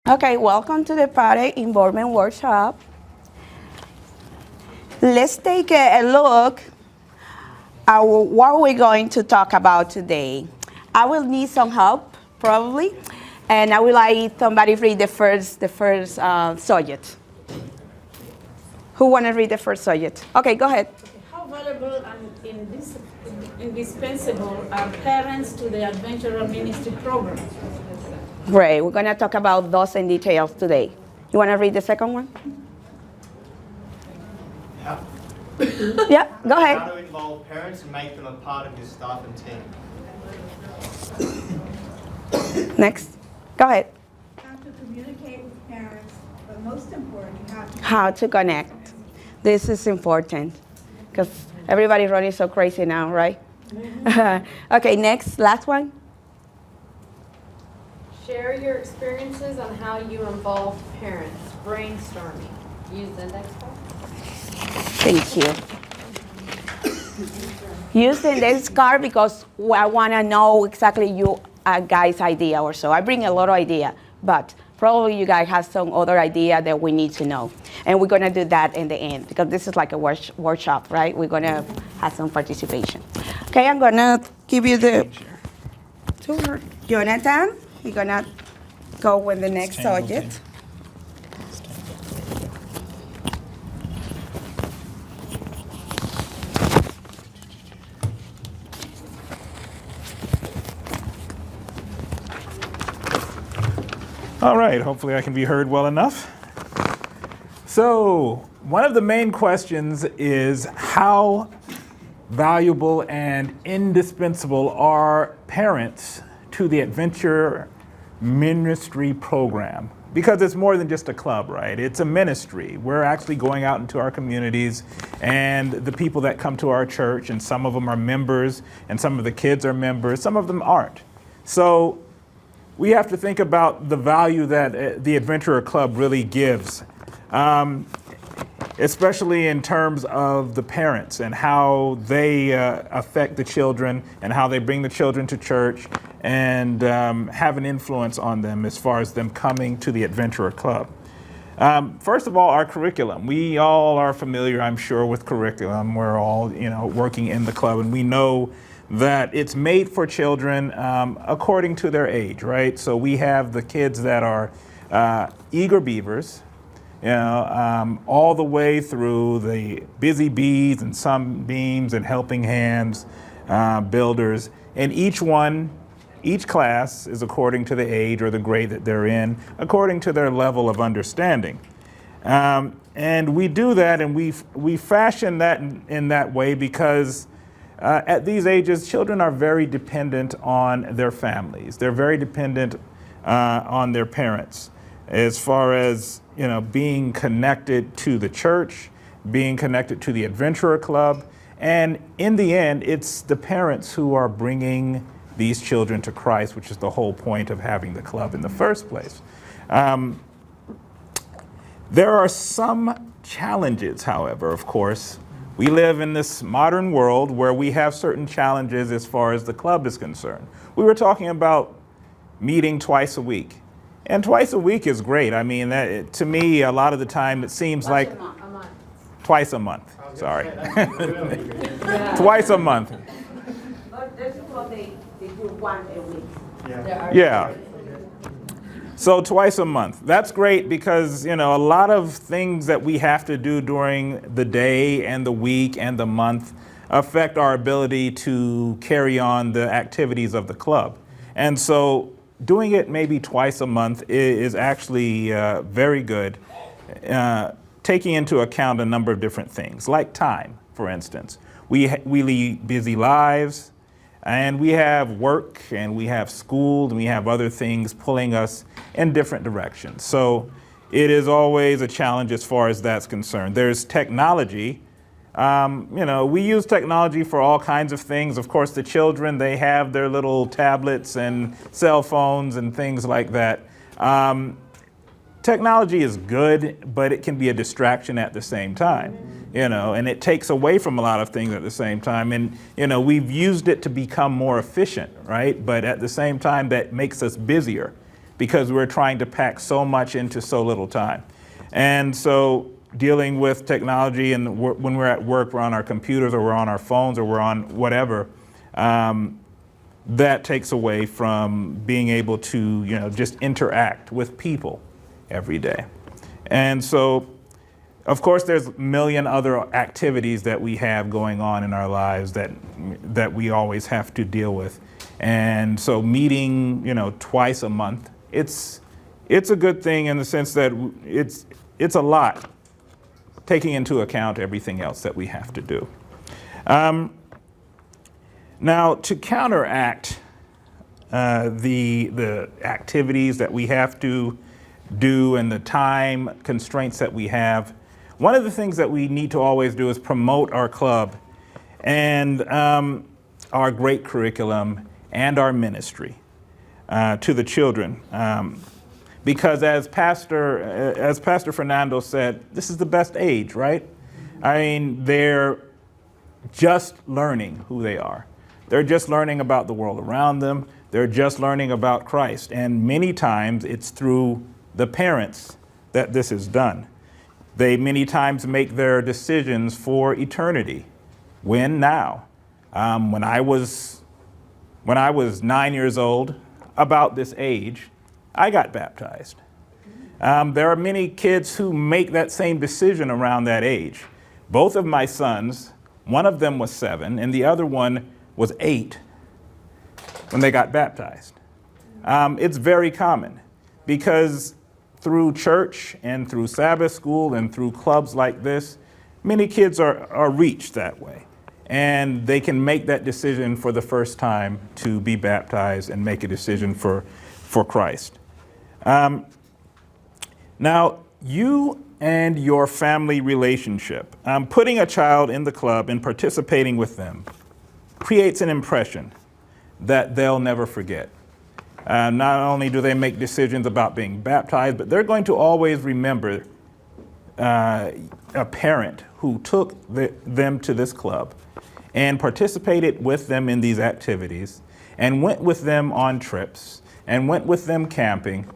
Okay, welcome to the Parent Involvement Workshop. Let's take a look at what we're going to talk about today. I will need some help, probably, and I will like somebody read the first subject. Who want to read the first subject? Okay, go ahead. How valuable and indispensable are parents to the Adventurer Ministry program? Great, we're going to talk about those in details today. You want to read the second one? Yeah, go ahead. How to involve parents and make them a part of your staff and team. Next, go ahead. How to communicate with parents, but most important, How to connect. This is important because everybody's running so crazy now, right? Okay, next, last one. Share your experiences on how you involve parents. Brainstorming. Use the index card. Thank you. Use the index card because I want to know exactly you guys' idea or so. I bring a lot of idea, but probably you guys have some other idea that we need to know. And we're going to do that in the end because this is like a workshop, right? We're going to have some participation. Okay, I'm going to give you the tour. Jonathan, you're going to go with the next subject. All right, hopefully I can be heard well enough. So, one of the main questions is how valuable and indispensable are parents to the Adventure Ministry program? Because it's more than just a club, right? It's a ministry. We're actually going out into our communities and the people that come to our church, and some of them are members and some of the kids are members, some of them aren't. So we have to think about the value that the Adventurer Club really gives, especially in terms of the parents and how they affect the children and how they bring the children to church and have an influence on them as far as them coming to the Adventurer Club. First of all, our curriculum. We all are familiar, I'm sure, with curriculum. We're all, working in the club, and we know that it's made for children according to their age, right? So we have the kids that are eager beavers, all the way through the busy bees and sunbeams and helping hands, builders. And each class is according to the age or the grade that they're in, according to their level of understanding. And we do that, and we fashion that in that way because at these ages, children are very dependent on their families. They're very dependent on their parents as far as, being connected to the church, being connected to the Adventurer Club. And in the end, it's the parents who are bringing these children to Christ, which is the whole point of having the club in the first place. There are some challenges, however, of course. We live in this modern world where we have certain challenges as far as the club is concerned. We were talking about meeting twice a week. And twice a week is great. I mean, to me, a lot of the time it seems like A month. twice a month. Sorry. Twice a month. But there's what they do one a week. Yeah. So twice a month. That's great because, a lot of things that we have to do during the day and the week and the month affect our ability to carry on the activities of the club. And so doing it maybe twice a month is actually very good, taking into account a number of different things, like time, for instance. We lead busy lives, and we have work, and we have school, and we have other things pulling us in different directions. So it is always a challenge as far as that's concerned. There's technology. We use technology for all kinds of things. Of course, the children, they have their little tablets and cell phones and things like that. Technology is good, but it can be a distraction at the same time, and it takes away from a lot of things at the same time. And, we've used it to become more efficient, right? But at the same time, that makes us busier. because we're trying to pack so much into so little time. And so dealing with technology, and when we're at work, we're on our computers or we're on our phones or we're on whatever, that takes away from being able to, just interact with people every day. And so, of course, there's a million other activities that we have going on in our lives that we always have to deal with. And so meeting, twice a month, it's a good thing in the sense that it's a lot, taking into account everything else that we have to do. Now, to counteract the activities that we have to do and the time constraints that we have, one of the things that we need to always do is promote our club and our great curriculum and our ministry to the children. Because as Pastor Fernando said, this is the best age, right? I mean, they're just learning who they are. They're just learning about the world around them. They're just learning about Christ. And many times it's through the parents that this is done. They many times make their decisions for eternity. When? Now. When I was 9 years old, about this age, I got baptized. There are many kids who make that same decision around that age. Both of my sons, one of them was 7 and the other one was 8 when they got baptized. It's very common because through church and through Sabbath school and through clubs like this, many kids are reached that way. And they can make that decision for the first time to be baptized and make a decision for Christ. Now, you and your family relationship, putting a child in the club and participating with them creates an impression that they'll never forget. Not only do they make decisions about being baptized, but they're going to always remember a parent who took them to this club and participated with them in these activities and went with them on trips and went with them camping.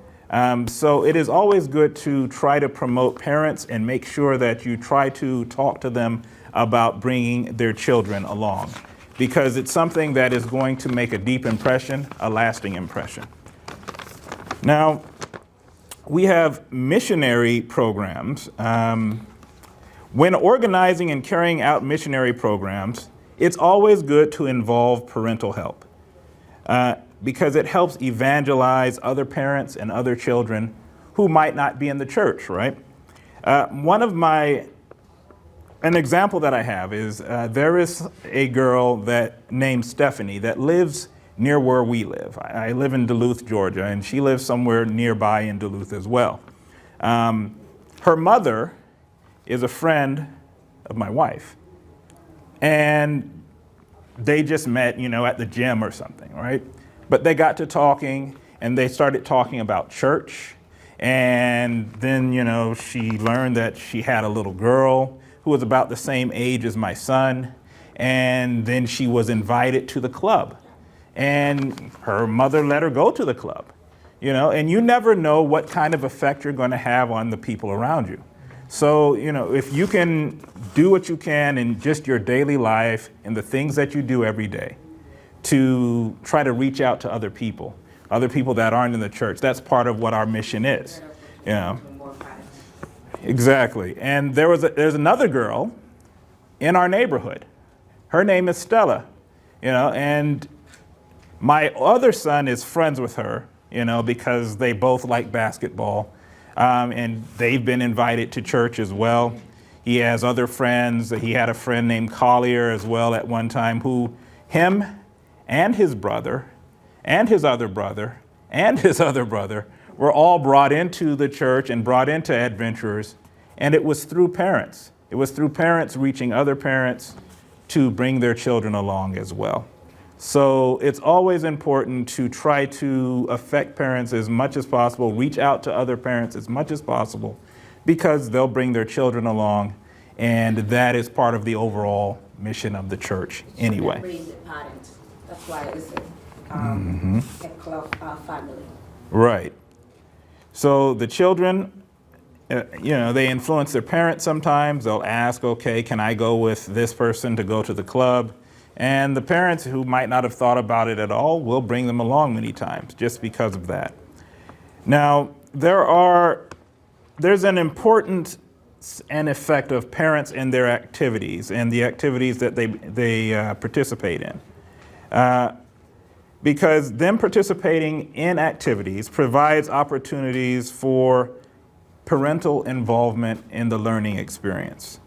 So it is always good to try to promote parents and make sure that you try to talk to them about bringing their children along, because it's something that is going to make a deep impression, a lasting impression. Now, we have missionary programs. When organizing and carrying out missionary programs, it's always good to involve parental help because it helps evangelize other parents and other children who might not be in the church, right? An example that I have is there is a girl named Stephanie that lives near where we live. I live in Duluth, Georgia, and she lives somewhere nearby in Duluth as well. Her mother is a friend of my wife, and they just met, at the gym or something, right? But they got to talking, and they started talking about church, and then, she learned that she had a little girl who was about the same age as my son, and then she was invited to the club. And her mother let her go to the club, and you never know what kind of effect you're going to have on the people around you. So, if you can do what you can in just your daily life and the things that you do every day to try to reach out to other people that aren't in the church, that's part of what our mission is. Exactly. And there's another girl in our neighborhood. Her name is Stella, and my other son is friends with her, because they both like basketball, and they've been invited to church as well. He has other friends. He had a friend named Collier as well at one time who him and his brother and his other brother and his other brother were all brought into the church and brought into Adventurers, and it was through parents. It was through parents reaching other parents to bring their children along as well. So it's always important to try to affect parents as much as possible, reach out to other parents as much as possible, because they'll bring their children along, and that is part of the overall mission of the church anyway. Bring the parents. That's why it's a club family. Right. So the children, they influence their parents sometimes. They'll ask, okay, can I go with this person to go to the club? And the parents who might not have thought about it at all will bring them along many times just because of that. Now, there's an importance and effect of parents in their activities and the activities that they participate in. Because them participating in activities provides opportunities for parental involvement in the learning experience.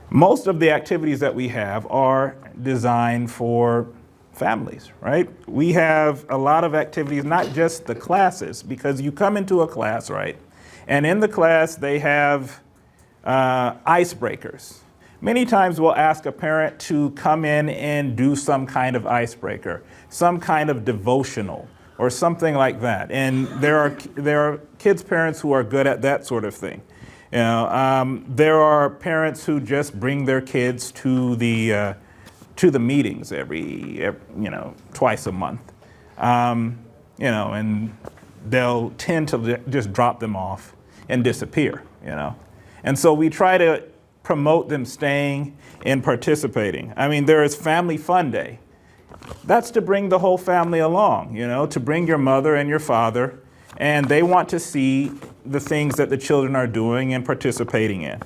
Most of the activities that we have are designed for families, right? We have a lot of activities, not just the classes, because you come into a class, right? And in the class, they have icebreakers. Many times we'll ask a parent to come in and do some kind of icebreaker, some kind of devotional, or something like that. And there are kids' parents who are good at that sort of thing. There are parents who just bring their kids to the meetings every twice a month, and they'll tend to just drop them off and disappear, And so we try to promote them staying and participating. I mean, there is Family Fun Day. That's to bring the whole family along, to bring your mother and your father, and they want to see the things that the children are doing and participating in.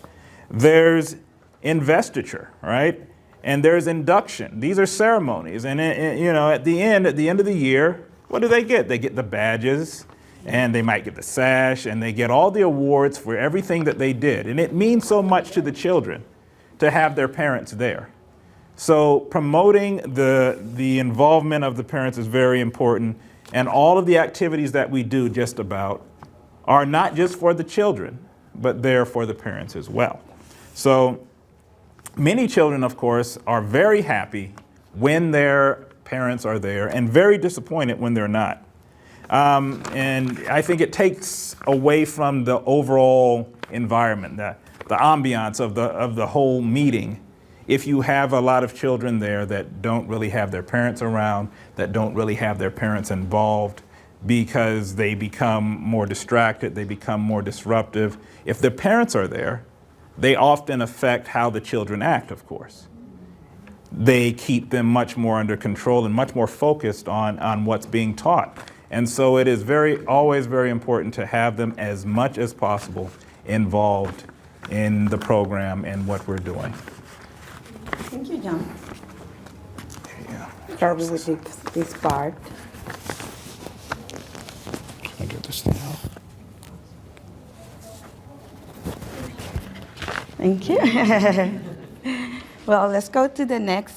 There's investiture, right? And there's induction. These are ceremonies. And, at the end of the year, what do they get? They get the badges, and they might get the sash, and they get all the awards for everything that they did. And it means so much to the children to have their parents there. So promoting the involvement of the parents is very important. And all of the activities that we do just about are not just for the children, but they're for the parents as well. So many children, of course, are very happy when their parents are there and very disappointed when they're not. And I think it takes away from the overall environment, the ambiance of the whole meeting, if you have a lot of children there that don't really have their parents around, that don't really have their parents involved, because they become more distracted, they become more disruptive. If their parents are there, they often affect how the children act, of course. They keep them much more under control and much more focused on what's being taught. And so it is always very important to have them as much as possible involved in the program and what we're doing. Thank you, John. Yeah. Start with this part. Can I get this now? Thank you. Well, let's go to the next.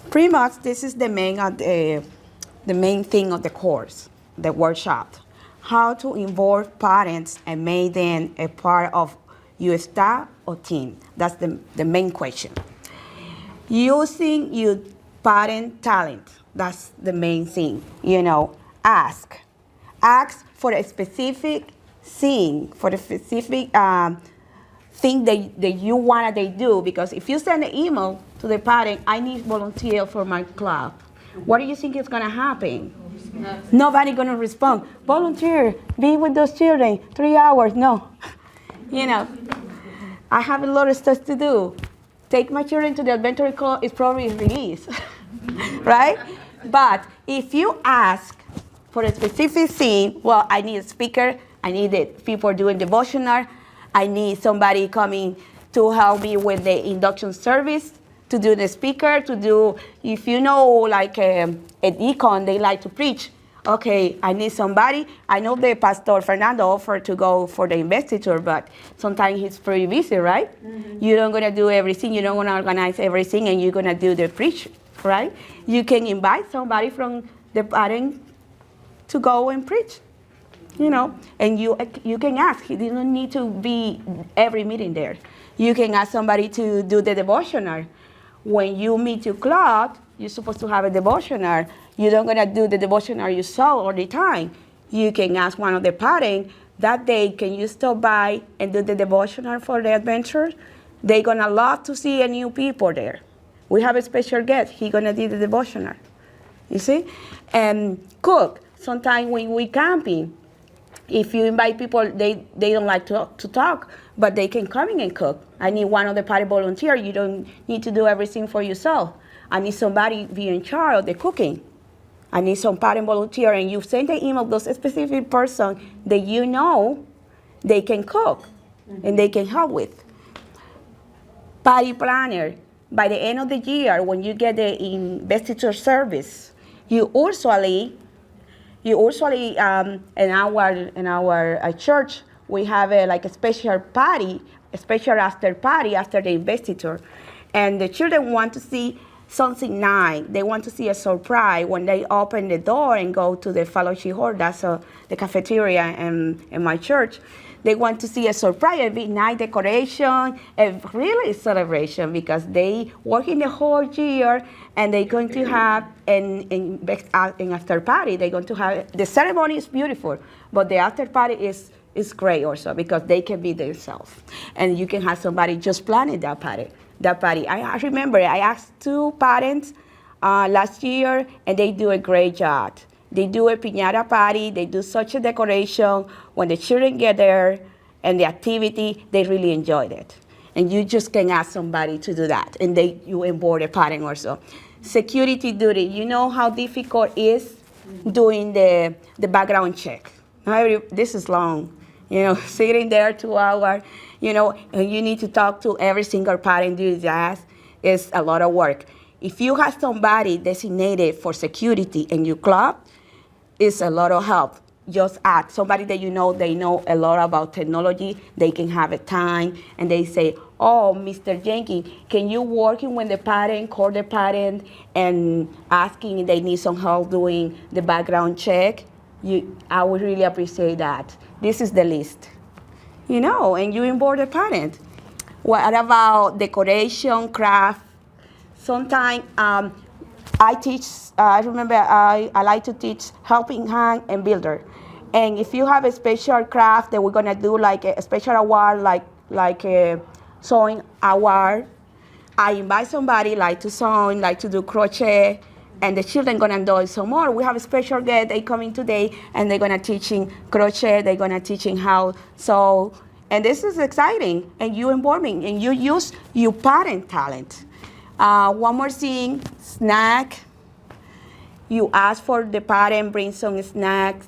Pretty much, this is the main thing of the course, the workshop. How to involve parents and make them a part of your staff or team. That's the main question. Using your parent talent. That's the main thing. Ask. Ask for a specific thing, for the specific thing that you want they do. Because if you send an email to the parent, I need volunteer for my club. What do you think is going to happen? Nobody going to respond. Volunteer, be with those children, 3 hours. No. I have a lot of stuff to do. Take my children to the adventure club is probably released, right? But if you ask for a specific thing, well, I need a speaker, I need the people doing devotional, I need somebody coming to help me with the induction service, to do the speaker, to do, if like a deacon, they like to preach. Okay, I need somebody. I know the Pastor Fernando offered to go for the investiture, but sometimes he's pretty busy, right? Mm-hmm. You're not going to do everything. You're not going to organize everything, and you're going to do the preach, right? You can invite somebody from the parent to go and preach, and you can ask. He doesn't need to be every meeting there. You can ask somebody to do the devotional. When you meet your club, you're supposed to have a devotional. You're not going to do the devotional yourself all the time. You can ask one of the parents that day, can you stop by and do the devotional for the adventure? They're going to love to see a new people there. We have a special guest. He's going to do the devotional. You see? And cook. sometimes when we camping, if you invite people, they don't like to talk, but they can come in and cook. I need one of the party volunteer. You don't need to do everything for yourself. I need somebody be in charge of the cooking. I need some party volunteer, and you send the email to a specific person that you know they can cook and they can help with. Party planner. By the end of the year, when you get the investiture service, you usually in our church we have a special party, a special after party after the investiture, and the children want to see something nice. They want to see a surprise when they open the door and go to the fellowship hall. That's the cafeteria in my church. They want to see a surprise, a big nice decoration, a really celebration, because they work in the whole year, and they're going to have in after party. They're going to have the ceremony is beautiful, but the after party is great also, because they can be themselves, and you can have somebody just planning that party. I remember I asked 2 parents last year, and they do a great job. They do a piñata party. They do such a decoration. When the children get there and the activity, they really enjoyed it. And you just can ask somebody to do that, and you involve a parent also. Security duty. You know how difficult it is doing the background check. This is long. Sitting there 2 hours, and you need to talk to every single parent, do that. It's a lot of work. If you have somebody designated for security in your club, it's a lot of help. Just ask somebody that they know a lot about technology. They can have a time, and they say, "Oh, Mr. Jenkins, can you work when the parent call the parent and asking if they need some help doing the background check?" I would really appreciate that. This is the list, and you involve the parent. What about decoration, craft? Sometimes I teach. I remember I like to teach helping hand and builder. And if you have a special craft that we're gonna do, like a special award, like a sewing award, I invite somebody like to sew, like to do crochet, and the children gonna enjoy some more. We have a special guest. They coming today, and they're gonna teaching crochet. They're gonna teaching how sew, and this is exciting. And you involving, and you use your parent talent. One more thing, snack. You ask for the parent, bring some snacks.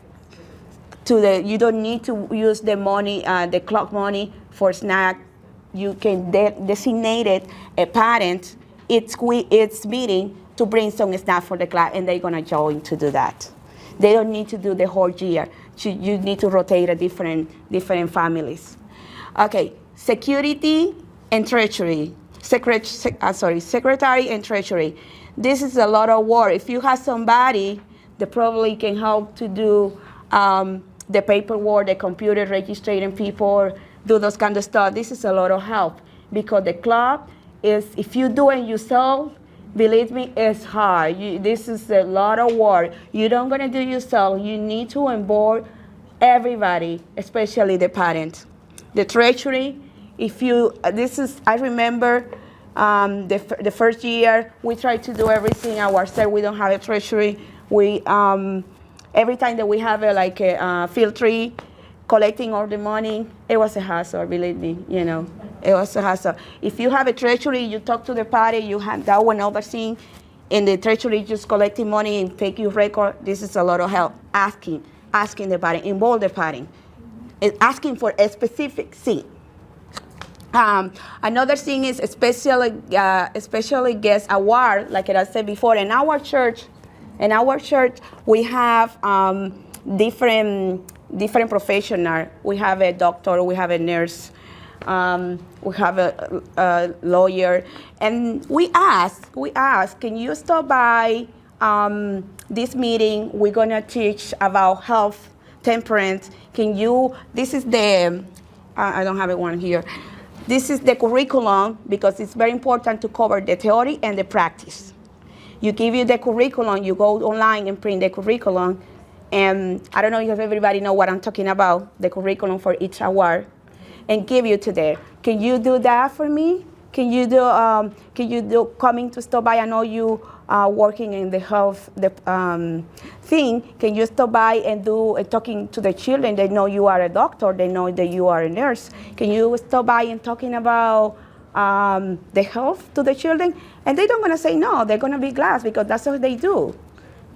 You don't need to use the money, the clock money for snack. You can designate a parent. It's meeting to bring some snack for the class, and they're gonna join to do that. They don't need to do the whole year. You need to rotate a different families. Okay, security and treasury. Secretary and treasury. This is a lot of work. If you have somebody that probably can help to do the paperwork, the computer registering people, do those kind of stuff, this is a lot of help, because the club is, if you do it yourself, believe me, it's hard. This is a lot of work. You don't gonna do yourself. You need to involve everybody, especially the parents. The treasury, I remember the first year we tried to do everything ourselves. We don't have a treasury. We every time that we have a field trip, collecting all the money, it was a hassle. Believe me, it was a hassle. If you have a treasury, you talk to the party. You have that one other thing, in the treasury just collecting money and take your record. This is a lot of help. Asking the party, involve the party, and asking for a specific thing. Another thing is especially guest award, like I said before. In our church, we have different professionals. We have a doctor, we have a nurse, we have a lawyer, and we ask, can you stop by this meeting? We're gonna teach about health, temperance. This is I don't have one here. This is the curriculum, because it's very important to cover the theory and the practice. You give you the curriculum, you go online and print the curriculum, and I don't know if everybody know what I'm talking about, the curriculum for each award, and give you to there. Can you do that for me? Can you do coming to stop by? I know you working in the health thing. Can you stop by and do talking to the children? They know you are a doctor. They know that you are a nurse. Can you stop by and talking about the health to the children? And they're not gonna say no. They're gonna be glad because that's what they do.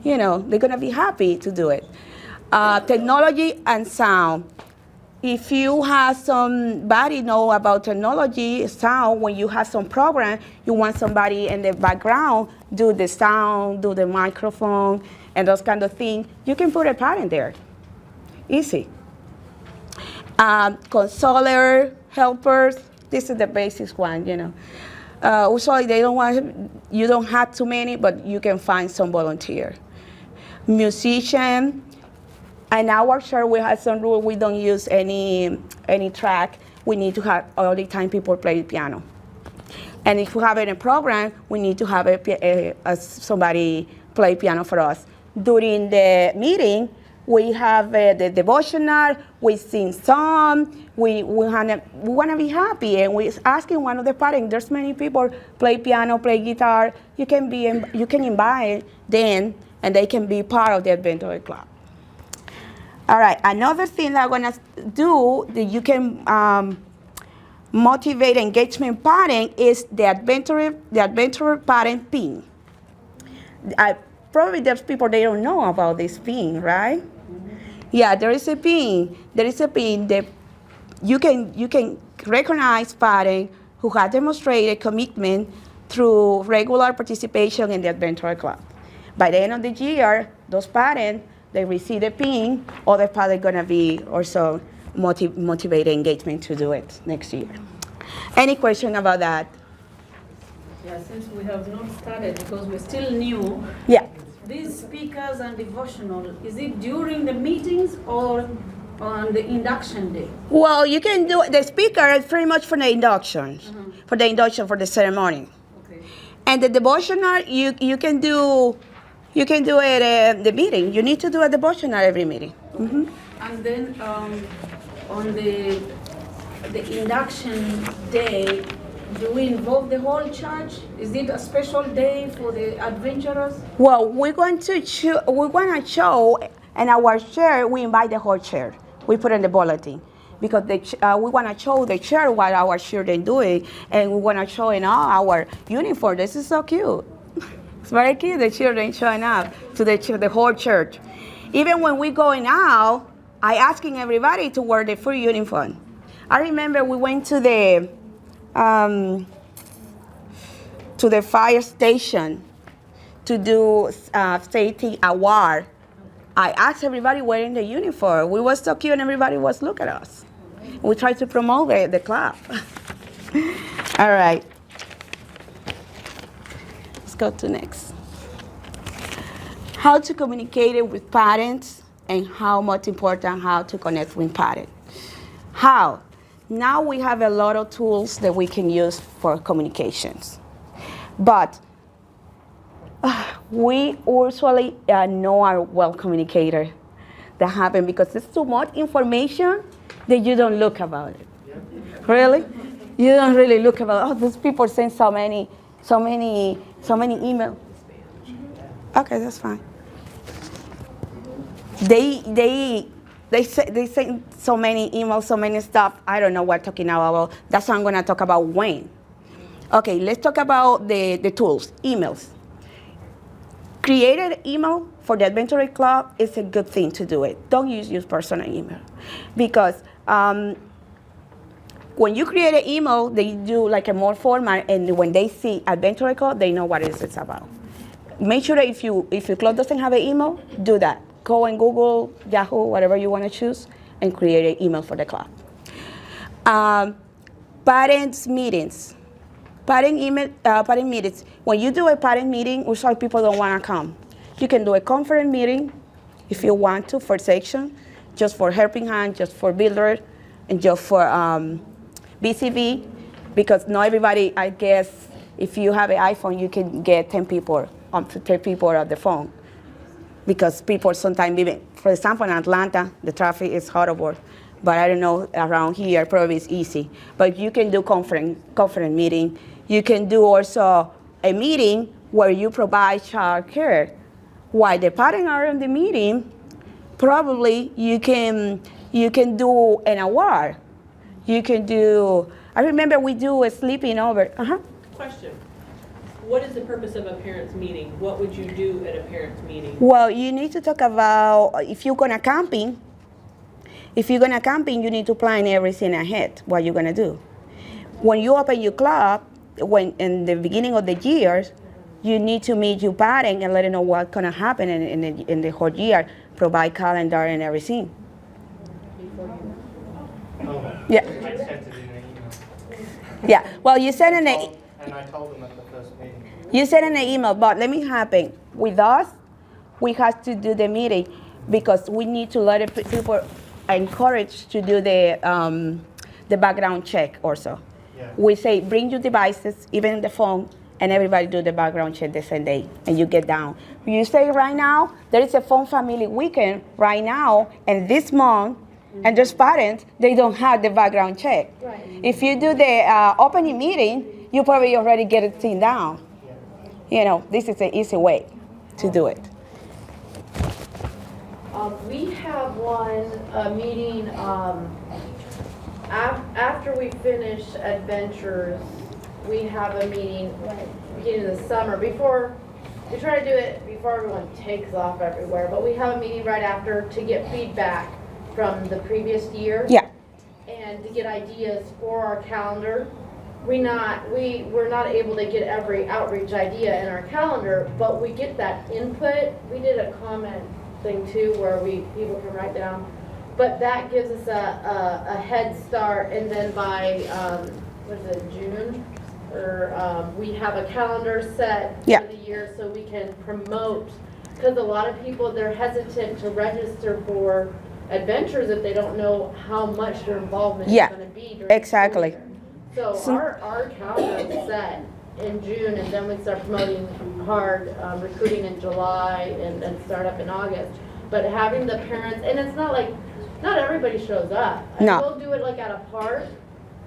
You know, they're gonna be happy to do it. Technology and sound. If you have somebody know about technology, sound, when you have some program, you want somebody in the background do the sound, do the microphone, and those kind of things, you can put a parent there. Easy. Consoler, helpers, this is the basic one, you know. Usually they don't want, you don't have too many, but you can find some volunteer. Musician. In our church, we have some rule. We don't use any track. We need to have all the time people play piano. And if we have any program, we need to have somebody play piano for us. During the meeting, we have the devotional. We sing song. We want to be happy, and we're asking one of the parents. There's many people play piano, play guitar. You can invite them, and they can be part of the adventure club. All right, another thing that I'm gonna do that you can motivate engagement parent is the adventurer parent pin. Probably there's people they don't know about this pin, right? Yeah, there is a pin. There is a pin that you can recognize parents who have demonstrated commitment through regular participation in the adventure club. By the end of the year, those parents, they receive the pin, other parts are gonna be also motivated engagement to do it next year. Any question about that? Yeah, since we have not started because we're still new, Yeah. these speakers and devotional, is it during the meetings or on the induction day? Well, you can do the speaker is pretty much for the inductions, for the ceremony. Okay. And the devotional, you can do it at the meeting. You need to do a devotional every meeting. Mm-hmm. And then on the induction day, do we involve the whole church? Is it a special day for the adventurers? Well, we're going to show, and our chair, we invite the whole chair. We put in the bulletin because we want to show the chair what our children doing, and we want to show in all our uniform. This is so cute. It's very cute, the children showing up to the whole church. Even when we going out, I asking everybody to wear the full uniform. I remember we went to the fire station to do safety award. I asked everybody wearing the uniform. We was so cute and everybody was look at us. We tried to promote the club. All right. Go to next. How to communicate with parents and how much important how to connect with parents. How? Now we have a lot of tools that we can use for communications. But we usually know our well communicator that happen because it's too much information that you don't look about it. Really? You don't really look about, those people send so many emails. Okay, that's fine. They send so many emails, so many stuff. I don't know what I'm talking about. That's what I'm gonna talk about when. Okay, let's talk about the tools, emails. Create an email for the Adventure Club is a good thing to do it. Don't use personal email because when you create an email, they do like a more format, and when they see Adventure Club, they know what it's about. Make sure that if your club doesn't have an email, do that. Go and Google, Yahoo, whatever you want to choose, and create an email for the club. Parents meetings. Parent meetings. When you do a parent meeting, usually people don't want to come. You can do a conference meeting if you want to for section, just for helping hand, just for builder, and just for BCB, because not everybody, I guess, if you have an iPhone, you can get 10 people on the phone. Because people sometimes even, for example, in Atlanta, the traffic is horrible. but I don't know around here, probably it's easy. But you can do conference meeting. You can do also a meeting where you provide child care. While the parents are in the meeting, probably you can do an award. You can do, I remember we do a sleeping over. Question. What is the purpose of a parents' meeting? What would you do at a parents' meeting? Well, you need to talk about if you're gonna camping. If you're gonna camping, you need to plan everything ahead. What you're gonna do. When you open your club, when in the beginning of the year, you need to meet your parent and let them know what's gonna happen in the whole year. Provide calendar and everything. Oh, Yeah. I sent it in an email. Yeah. Well, you said in the And I told them at the first meeting. You said in the email, but let me happen. With us, we have to do the meeting because we need to let people encourage to do the background check also. Yeah. We say bring your devices, even the phone, and everybody do the background check the same day, and you get down. You say right now, there is a phone family weekend right now, and this month, and there's parents, they don't have the background check. Right. If you do the opening meeting, you probably already get it seen down. You know, this is an easy way to do it. We have a meeting after we finish adventures. We have a meeting beginning of the summer. Before we try to do it before everyone takes off everywhere, but we have a meeting right after to get feedback from the previous year. Yeah. And to get ideas for our calendar. We're not able to get every outreach idea in our calendar, but we get that input. We did a comment thing too where people can write down, but that gives us a head start. And then by June, or we have a calendar set Yeah. for the year so we can promote, because a lot of people, they're hesitant to register for adventures if they don't know how much their involvement Yeah, is going to be during the exactly. school year. So our calendar is set in June, and then we start promoting hard recruiting in July and start up in August. But having the parents, and it's not like, not everybody shows up. No. We'll do it like at a park.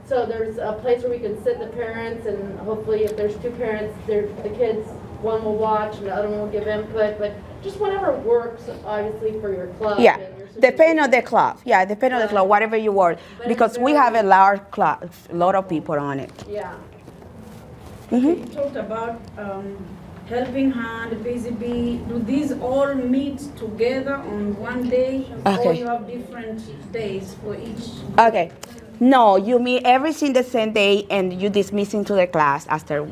So there's a place where we can sit the parents, and hopefully if there's two parents, the kids, one will watch and the other one will give input, but just whatever works, obviously, for your club. Yeah, and your depend on the club. Yeah, depend on the club, whatever you want, But because it's we very- have a large club, a lot of people on it. Yeah. You talked about helping hand, Busy Bee. Do these all meet together on one day, or Okay. you have different days for each? Okay. No, you meet everything the same day, and you dismiss into the class after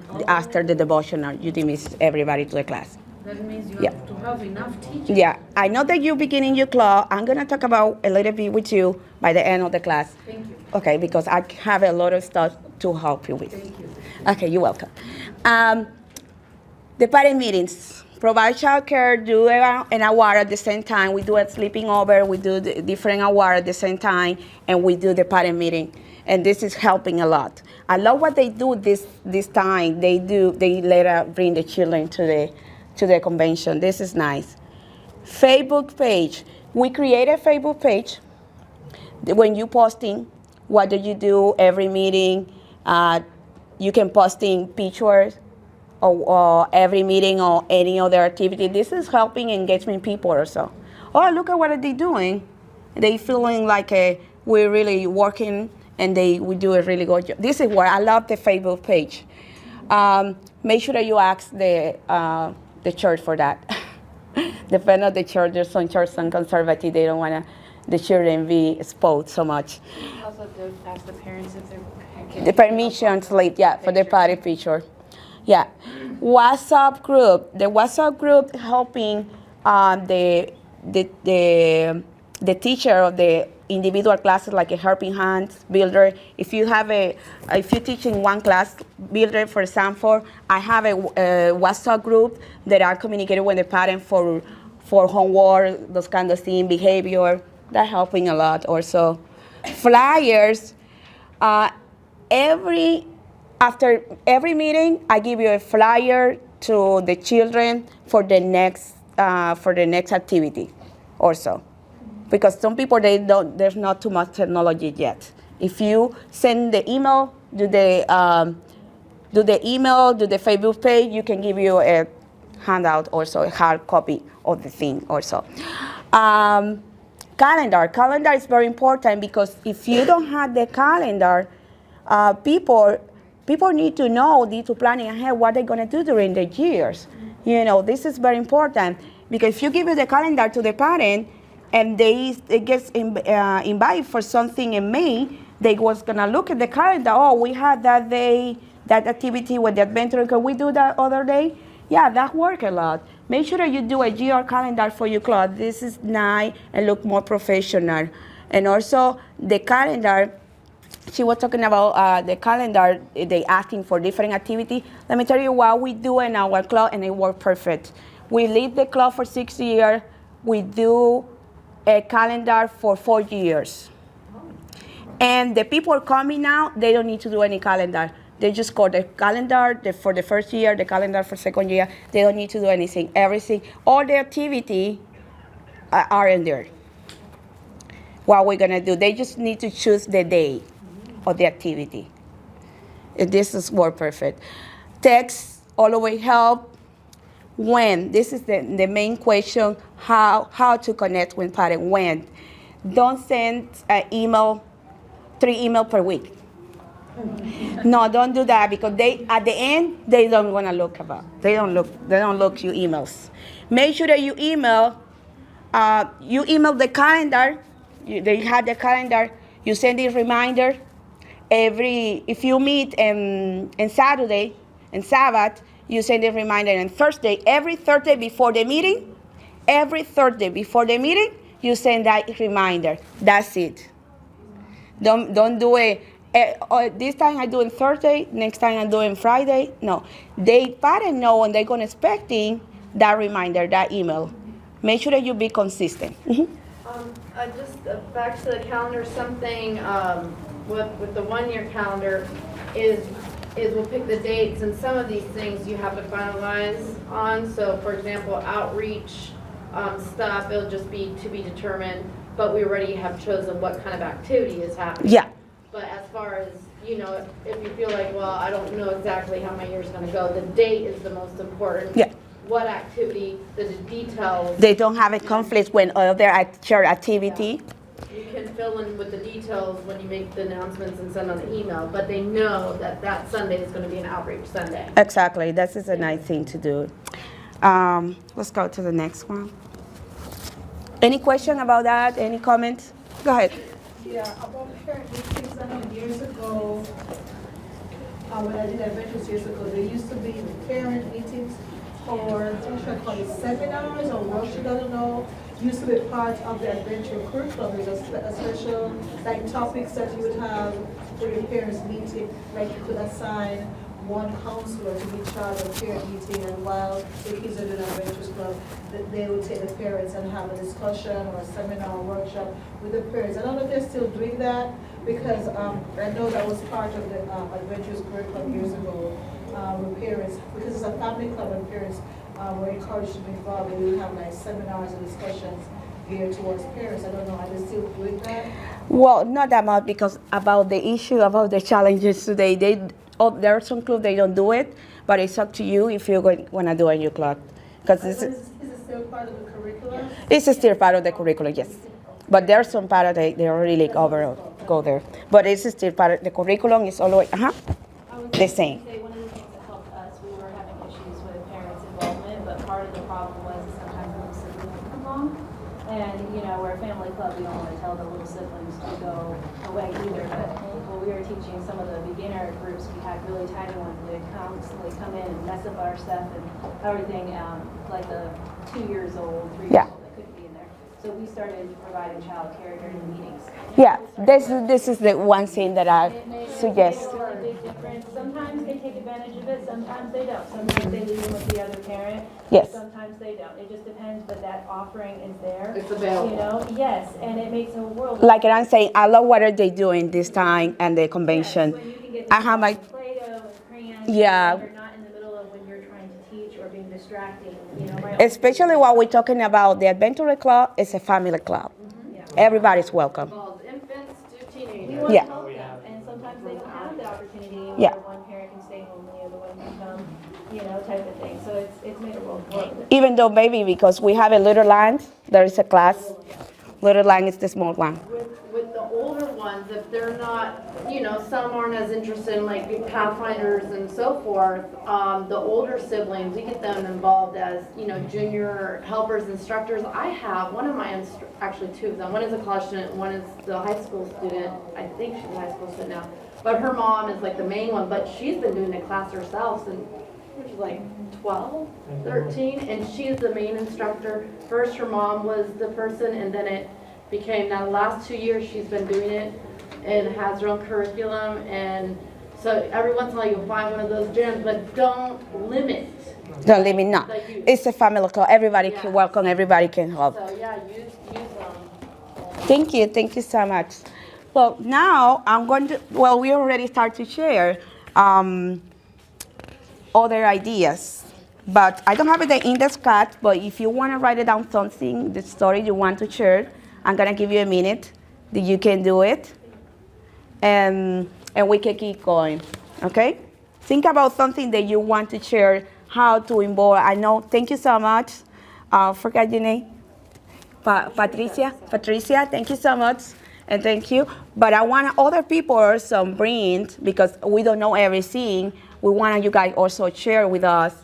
the devotional. You dismiss everybody to the class. That means you Yeah. have to have enough teachers. Yeah, I know that you're beginning your club. I'm gonna talk about a little bit with you by the end of the class. Thank you. Okay, because I have a lot of stuff to help you with. Thank you. Okay, you're welcome. The parent meetings. Provide childcare, do an award at the same time. We do a sleeping over, we do the different award at the same time, and we do the parent meeting. And this is helping a lot. I love what they do this time. They later bring the children to the convention. This is nice. Facebook page. We create a Facebook page. When you posting, what do you do every meeting? You can posting pictures or every meeting or any other activity. This is helping engagement people or so. Oh, look at what they doing. They feeling like we're really working, and we do a really good job. This is where I love the Facebook page. Make sure that you ask the church for that. Depending on the church, there's some church, some conservative, they don't want the children be exposed so much. Also, ask the parents if they're The permission slip, yeah, for the party picture. Yeah. WhatsApp group. The WhatsApp group helping the teacher of the individual classes, like a helping hands builder. If you teach in one class builder, for example, I have a WhatsApp group that I communicate with the parent for homework, those kind of things, behavior. That's helping a lot also. Flyers. After every meeting, I give you a flyer to the children for the next activity, also. because some people, there's not too much technology yet. If you send the email, do the Facebook page, you can give you a handout also, a hard copy of the thing also. Calendar is very important, because if you don't have the calendar, people need to plan ahead what they're going to do during the years. This is very important, because if you give the calendar to the parent and they get invited for something in May, they was going to look at the calendar. Oh, we had that day, that activity with the adventure. Can we do that other day? Yeah, that worked a lot. Make sure that you do a GR calendar for your class. This is nice and look more professional. And also the calendar, she was talking about the calendar, they asking for different activity. Let me tell you what we do in our club, and it worked perfect. We lead the club for 6 years. We do a calendar for 4 years. And the people coming now, they don't need to do any calendar. They just got the calendar for the first year, the calendar for second year. They don't need to do anything. Everything, all the activity are in there. What we're gonna do, they just need to choose the day of the activity. And this is more perfect. Text always help. When, this is the main question, how to connect with parents. When. Don't send an email, 3 emails per week. No, don't do that, because at the end they don't want to look about. They don't look your emails. Make sure that you email the calendar. They have the calendar. You send a reminder if you meet in Saturday and Sabbath, you send a reminder. And Thursday, every Thursday before the meeting, you send that reminder. That's it. Don't do it. This time I do it Thursday, next time I do it Friday. No, they parents know, and they're gonna expecting that reminder, that email. Make sure that you be consistent. Mm-hmm. Just back to the calendar, something with the 1-year calendar is we'll pick the dates, and some of these things you have to finalize on. So for example, outreach stuff, it'll just be to be determined, but we already have chosen what kind of activity is happening. Yeah. But as far as, if you feel like, well, I don't know exactly how my year's gonna go, the date is the most important. Yeah. What activity, the details. They don't have a conflict when other share activity. You can fill in with the details when you make the announcements and send on the email, but they know that Sunday is gonna be an outreach Sunday. Exactly, this is a nice thing to do. Let's go to the next one. Any question about that? Any comments? Go ahead. Yeah, about parent meetings, I know years ago, when I did adventures years ago, there used to be parent meetings or, what should I call it, seminars or workshops, I don't know, used to be part of the adventure curriculum. There's a special, topics that you would have for your parents' meeting, like you could assign one counselor to be charged of parent meeting, and while the kids are doing adventures club, they would take the parents and have a discussion or a seminar or workshop with the parents. I don't know if they're still doing that, because I know that was part of the adventures curriculum years ago with parents, because it's a family club and parents were encouraged to be involved, and we would have seminars and discussions geared towards parents. I don't know, are they still doing that? Well, not that much, because about the issue, about the challenges today, there are some clubs they don't do it, but it's up to you if you're going to do it in your club. Because Is it still part of the curriculum? It's still part of the curriculum, yes. But there's some part of they already go there. But it's still part of the curriculum. It's always the same. Say one of the things that helped us, we were having issues with parents' involvement, but part of the problem was sometimes the little siblings would come along. And, we're a family club, we don't want to tell the little siblings to go away either. But when we were teaching some of the beginner groups, we had really tiny ones that constantly come in and mess up our stuff and everything, like the 2 years old, 3 years old that couldn't be in there. So we started providing childcare during the meetings. Yeah, this is the one thing that I suggest. It made a big difference. Sometimes they take advantage of it, sometimes they don't. Sometimes they leave them with the other parent. Yes. Sometimes they don't. It just depends, but that offering is there. It's available. Yes, and it makes a world of Like I'm saying, I love what are they doing this time and the convention. When you can get I have my Play-Doh and crayons, Yeah. you're not in the middle of when you're trying to teach or being distracting. Especially while we're talking about the Adventure Club, it's a family club. Yeah. Everybody's welcome. Involved infants to We teenagers. want Yeah. to help them, and sometimes they don't have the opportunity Yeah. where one parent can stay home, the other one can come, type of thing. So it's made a world of it. Even though maybe because we have a little land, there is a class. Little land is the small one. With the older ones, if they're not, some aren't as interested in like Pathfinders and so forth, the older siblings, we get them involved as, junior helpers, instructors. I have one of my, actually two of them. One is a college student, one is the high school student. I think she's a high school student now. But her mom is like the main one, but she's been doing the class herself since she's like 12, 13, and she's the main instructor. First her mom was the person, and then it became, now the last 2 years she's been doing it and has her own curriculum. And so every once in a while you'll find one of those gyms, but don't limit. Don't leave me not. Like you- It's a family call. Everybody can Yeah. welcome. Everybody can help. So yeah, use them. Thank you. Thank you so much. Well, now I'm going to, we already start to share other ideas. But I don't have it in the chat, but if you want to write it down something, the story you want to share, I'm going to give you a minute that you can do it. And we can keep going, okay? Think about something that you want to share, how to involve. I know, thank you so much. Forgot your name? Patricia, thank you so much, and thank you. But I want other people also bring, because we don't know everything, we want you guys also share with us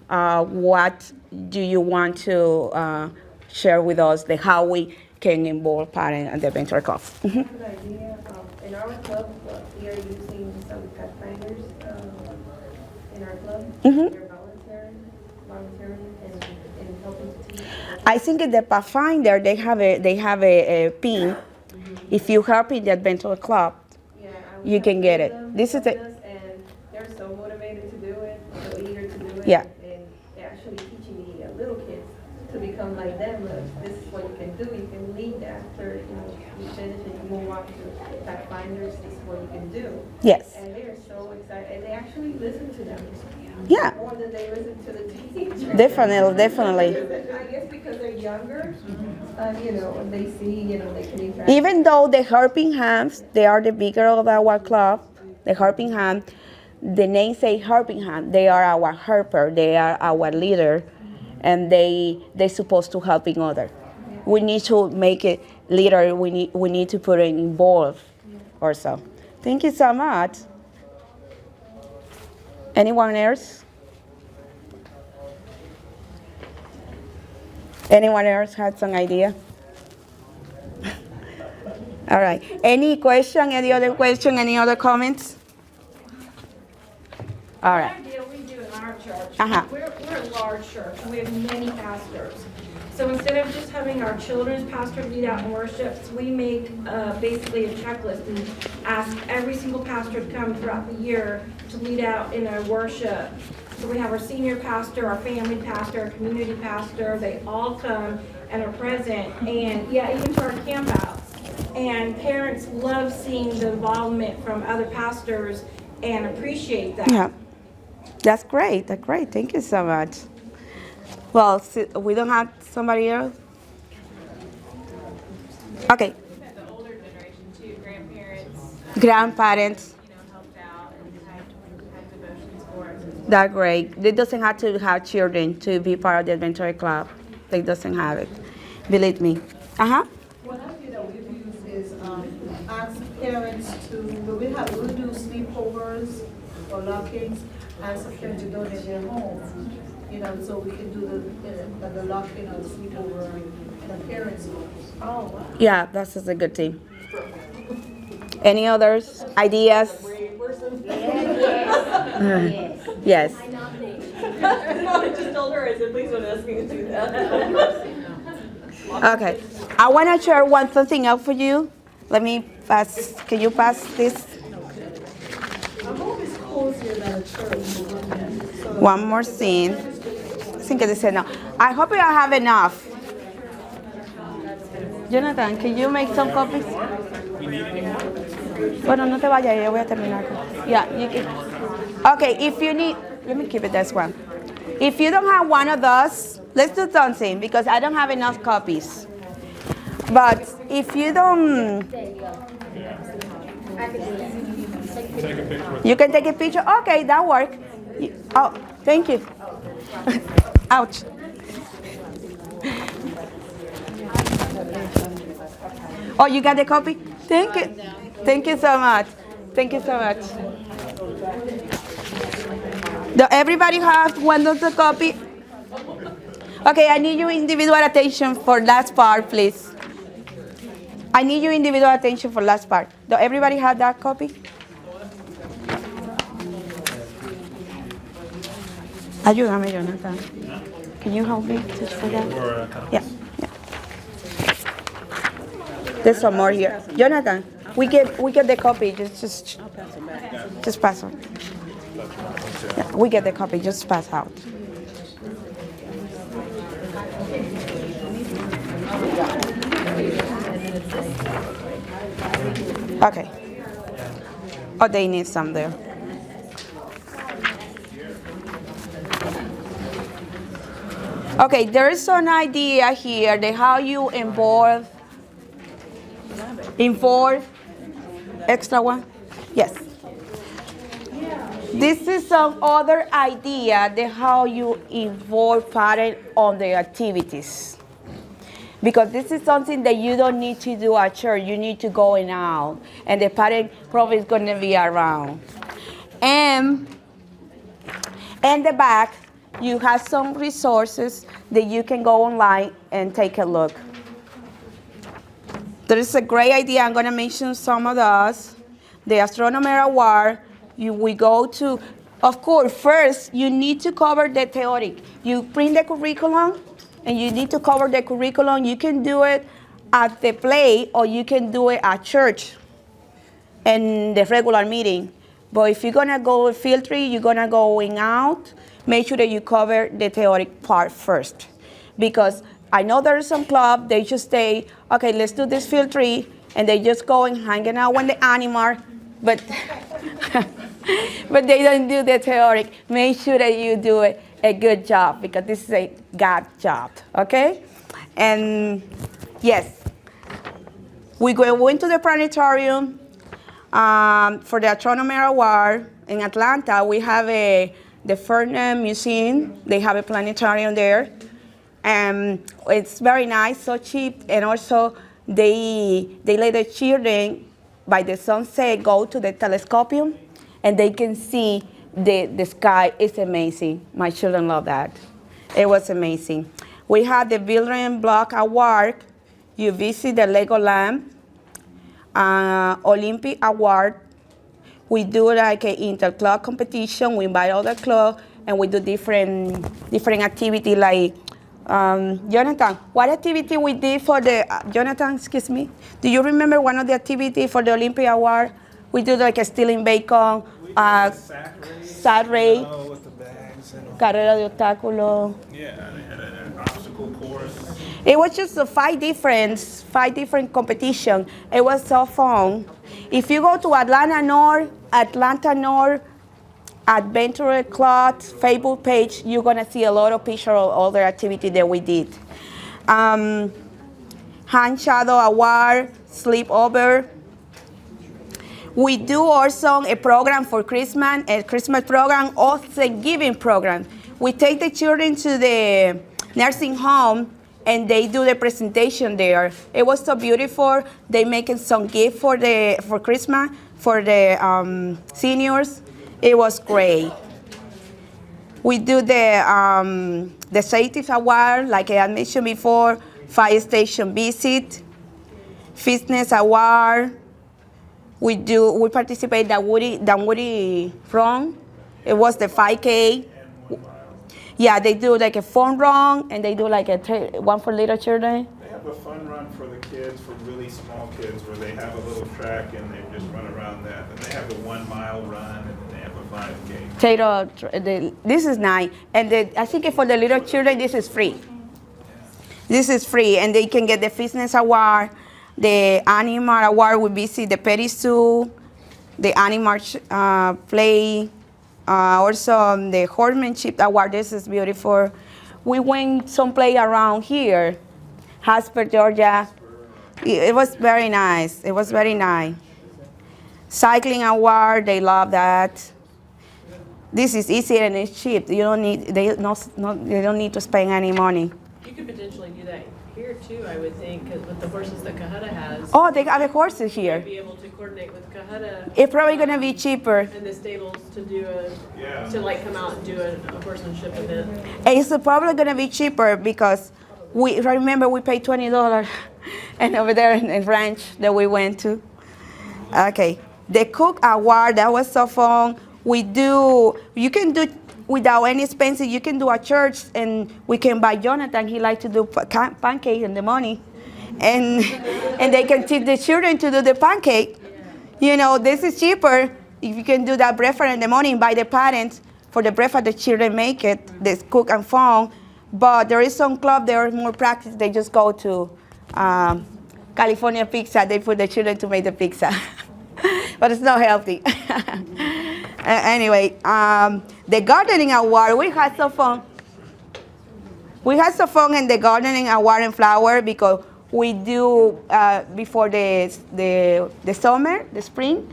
what do you want to share with us, how we can involve parents and the Adventure Club. I have an idea. In our club, we are using some Pathfinders in our club. They're volunteering and helping to teach. I think in the Pathfinder they have a pin. If you help in the Adventure Club, Yeah, you can get it. This is and they're so motivated to do it, so eager to do it. Yeah. And they're actually teaching the little kids to become like them. This is what you can do. You can lead after you finish and you move on to Pathfinders. This is what you can do. yes, And they are so excited, and they actually listen to them. yeah, More than they listen to the teachers. definitely. I guess because they're younger, and they see, they can interact. Even though the Helping Hands, they are the bigger of our club, the Helping Hand, the name say Helping Hand, they are our helper, they are our leader, and they're supposed to helping others. We need to make it leader, we need to put it involved also. Thank you so much. Anyone else? Anyone else had some idea? All right. Any question, any other question, any other comments? All right. The idea we do in our church, Uh-huh. we're a large church, and we have many pastors. So instead of just having our children's pastor lead out in worships, we make basically a checklist and ask every single pastor to come throughout the year to lead out in a worship. So we have our senior pastor, our family pastor, our community pastor, they all come and are present, and even to our campouts. And parents love seeing the involvement from other pastors and appreciate that. Yeah. That's great. That's great. Thank you so much. Well, we don't have somebody else? Okay. The older generation too, Grandparents. helped out and had devotions for us. That's great. They doesn't have to have children to be part of the Adventure Club. They doesn't have it. Believe me. Uh-huh. One idea that we've used is ask parents to, we'll do sleepovers or lock-ins, ask the parents to donate their home. So we can do the lock-in or the sleepover in the parents' homes. Oh, wow. Yeah, that's just a good team. Any others? Ideas? Yes. I just told her, I said, please don't ask me to do that. Okay. I want to share something out for you. Let me pass. Can you pass this? A home is cozier than a church. One more thing. I think they said no. I hope you have enough. Jonathan, can you make some copies? Bueno, no te vayas, yo voy a terminar. Yeah, you can. Okay, if you need, let me keep it this one. If you don't have one of those, let's do something because I don't have enough copies. But if you don't, you can take a picture. Okay, that works. Oh, thank you. Ouch. Oh, you got the copy? Thank you. Thank you so much. Thank you so much. Do everybody have one of the copy? Okay, I need your individual attention for last part, please. I need your individual attention for last part. Do everybody have that copy? Ayúdame, Jonathan. Can you help me just for that? Yeah. There's some more here. Jonathan, we get the copy. Just pass on. Yeah, we get the copy. Just pass out. Okay. Oh, they need some there. Okay, there is an idea here that how you involve extra one. Yes. This is some other idea that how you involve parents on the activities. Because this is something that you don't need to do at church. You need to go in out. And the parent probably is going to be around. And in the back, you have some resources that you can go online and take a look. There is a great idea. I'm going to mention some of those. The Astronomer Award, we go to, of course, first you need to cover the theory. You print the curriculum, and you need to cover the curriculum. You can do it at the play, or you can do it at church and the regular meeting. But if you're going to go field trip, you're going to going out, make sure that you cover the theoretic part first. Because I know there is some club, they just say, okay, let's do this field trip, and they just go and hanging out with the animal, but but they don't do the theoretic. Make sure that you do it a good job, because this is a God job, okay? And yes, we went to the planetarium for the Astronomer Award in Atlanta. We have the Ferdinand Museum. They have a planetarium there. And it's very nice, so cheap, and also they let the children, by the sunset, go to the telescopium, and they can see the sky. It's amazing. My children love that. It was amazing. We had the Building Block Award. You visit the Legoland. Olympic Award. We do like an inter-club competition. We invite other clubs, and we do different activity like, Jonathan, what activity we did for the, Jonathan, excuse me, do you remember one of the activities for the Olympic Award? We do like a stealing bacon, sack race, carrera de obstáculo. Yeah, they had an obstacle course. It was just five different competition. It was so fun. If you go to Atlanta North Adventure Club Facebook page, you're gonna see a lot of pictures of all the activity that we did. Hand Shadow Award, Sleepover. We do also a program for Christmas, a Christmas program, or Thanksgiving program. We take the children to the nursing home, and they do the presentation there. It was so beautiful. They making some gift for Christmas for the seniors. It was great. We do the safety award, like I had mentioned before, fire station visit, fitness award. We participate in the Woody Run. It was the 5K. Yeah, they do like a fun run, and they do like one for little children. They have a fun run for the kids, for really small kids, where they have a little track and they just run around that. And they have a 1 mile run, and then they have a 5K. This is nice, and I think for the little children, this is free. This is free, and they can get the fitness award, the animal award. We visit the petty zoo, the animal play. Also, the horsemanship award. This is beautiful. We went someplace around here, Hasper, Georgia. It was very nice. It was very nice. Cycling award, they love that. This is easy and it's cheap. You don't need they don't need to spend any money. You could potentially do that here too, I would think, 'cause with the horses that Cohutta has. Oh, they have horses here. You'd be able to coordinate with Cohutta It's probably gonna be cheaper. and the stables to do to like come out and do a horsemanship event. It's probably gonna be cheaper because we remember we paid $20 and over there in ranch that we went to. Okay, the cook award, that was so fun. You can do without any expenses. You can do a church and we can buy Jonathan. He likes to do pancake in the morning, and they can teach the children to do the pancake. You know, this is cheaper if you can do that breakfast in the morning by the parents for the breakfast the children make it. They cook and fun. But there is some club, there is more practice. They just go to California Pizza. They put the children to make the pizza. But it's not healthy. Anyway, the gardening award, we had so fun. We had so fun in the gardening award and flower because we do before the summer, the spring,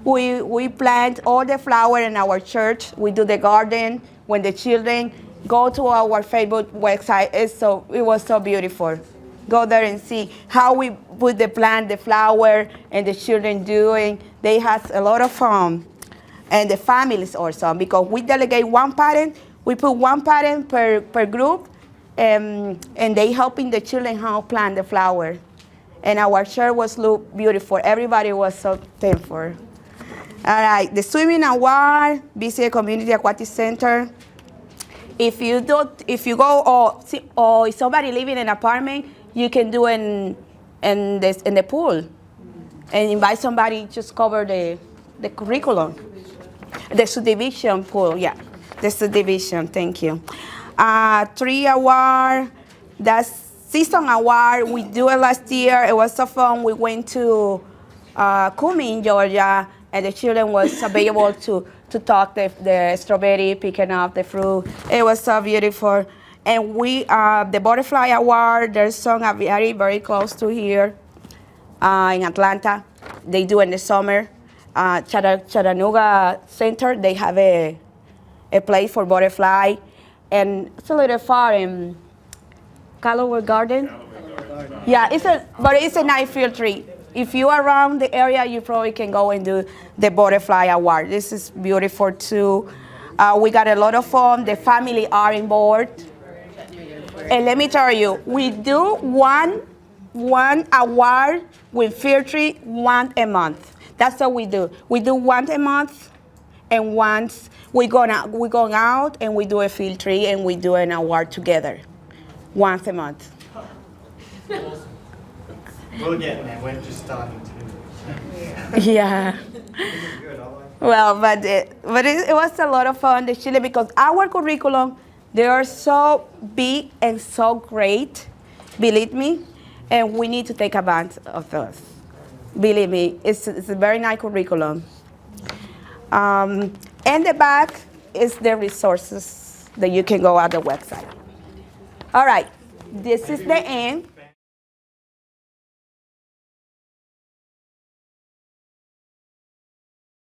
we plant all the flower in our church. We do the garden when the children go to our Facebook website. It was so beautiful. Go there and see how we put the plant, the flower, and the children doing. They have a lot of fun. And the families also, because we delegate one parent, we put one parent per group, and they helping the children how plant the flower. And our church was look beautiful. Everybody was so thankful. All right, the swimming award, BCA Community Aquatic Center. If you go or if somebody living in an apartment, you can do in the pool, and invite somebody just cover the curriculum. The subdivision pool, yeah. The subdivision, thank you. 3 award, that's season award. We do it last year. It was so fun. We went to Cumming, Georgia, and the children was available to talk the strawberry, picking up the fruit. It was so beautiful. And the butterfly award, there's some very, very close to here in Atlanta. They do in the summer. Chattanooga Center, they have a place for butterfly, and it's a little far in Callaway Garden. Yeah, but it's a nice field trip. If you are around the area, you probably can go and do the butterfly award. This is beautiful too. We got a lot of fun. The family are on board. And let me tell you, we do one award with field trip once a month. That's what we do. We do once a month, and once we go out and we do a field trip and we do an award together, once a month. We're getting there. We're just starting to. Yeah. Good, I like it. Well, but it was a lot of fun, the Chile, because our curriculum, they are so big and so great, believe me, and we need to take advantage of those. Believe me, it's a very nice curriculum. And the back is the resources that you can go at the website. All right, this is the end.